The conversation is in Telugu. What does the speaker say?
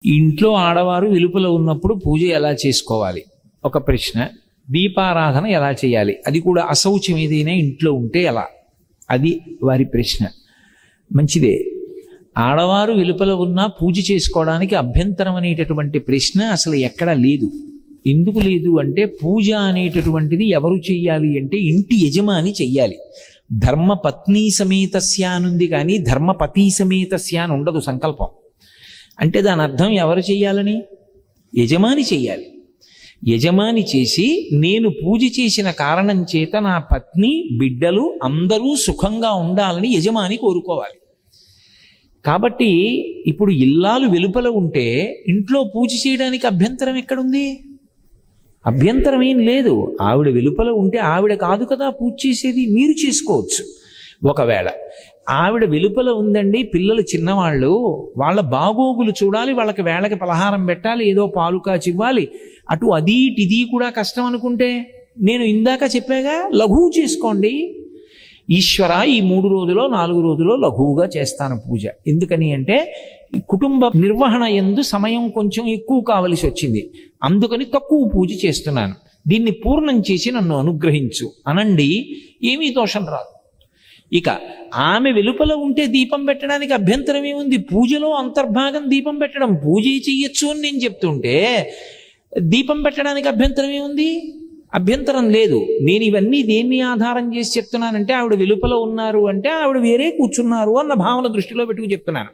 ఇంట్లో ఆడవారు వెలుపల ఉన్నప్పుడు పూజ ఎలా చేసుకోవాలి ఒక ప్రశ్న. దీపారాధన ఎలా చేయాలి, అది కూడా అశౌచం ఏదైనా ఇంట్లో ఉంటే ఎలా, అది వారి ప్రశ్న. మంచిదే. ఆడవారు వెలుపల ఉన్నా పూజ చేసుకోవడానికి అభ్యంతరం అనేటటువంటి ప్రశ్న అసలు ఎక్కడా లేదు. ఎందుకు లేదు అంటే, పూజ అనేటటువంటిది ఎవరు చెయ్యాలి అంటే ఇంటి యజమాని చెయ్యాలి. ధర్మపత్ని సమేతస్య అనుంది కానీ ధర్మపతి సమేతస్య అని ఉండదు సంకల్పం. అంటే దాని అర్థం ఎవరు చెయ్యాలని? యజమాని చెయ్యాలి. యజమాని చేసి, నేను పూజ చేసిన కారణం చేత నా పత్ని బిడ్డలు అందరూ సుఖంగా ఉండాలని యజమాని కోరుకోవాలి. కాబట్టి ఇప్పుడు ఇల్లాలు వెలుపల ఉంటే ఇంట్లో పూజ చేయడానికి అభ్యంతరం ఎక్కడుంది? అభ్యంతరం ఏం లేదు. ఆవిడ వెలుపల ఉంటే ఆవిడ కాదు కదా పూజ చేసేది, మీరు చేసుకోవచ్చు. ఒకవేళ ఆవిడ వెలుపల ఉందండి, పిల్లలు చిన్నవాళ్ళు, వాళ్ళ బాగోగులు చూడాలి, వాళ్ళకి వేళకి పలహారం పెట్టాలి, ఏదో పాలు కాచి ఇవ్వాలి, అటు అది ఇది కూడా కష్టం అనుకుంటే, నేను ఇందాక చెప్పాగా లఘువు చేసుకోండి. ఈశ్వర ఈ 3 రోజులో 4 రోజులో లఘువుగా చేస్తాను పూజ. ఎందుకని అంటే కుటుంబ నిర్వహణ యందు సమయం కొంచెం ఎక్కువ కావలసి వచ్చింది, అందుకని తక్కువ పూజ చేస్తున్నాను, దీన్ని పూర్ణం చేసి నన్ను అనుగ్రహించు అనండి, ఏమీ దోషం రాదు. ఇక ఆమె వెలుపల ఉంటే దీపం పెట్టడానికి అభ్యంతరం ఏముంది? పూజలో అంతర్భాగం దీపం పెట్టడం, పూజ చెయ్యొచ్చు అని నేను చెప్తుంటే దీపం పెట్టడానికి అభ్యంతరం ఏముంది? అభ్యంతరం లేదు. నేను ఇవన్నీ దేన్ని ఆధారం చేసి చెప్తున్నానంటే, ఆవిడ వెలుపల ఉన్నారు అంటే ఆవిడ వేరే కూర్చున్నారు అన్న భావన దృష్టిలో పెట్టుకు చెప్తున్నాను.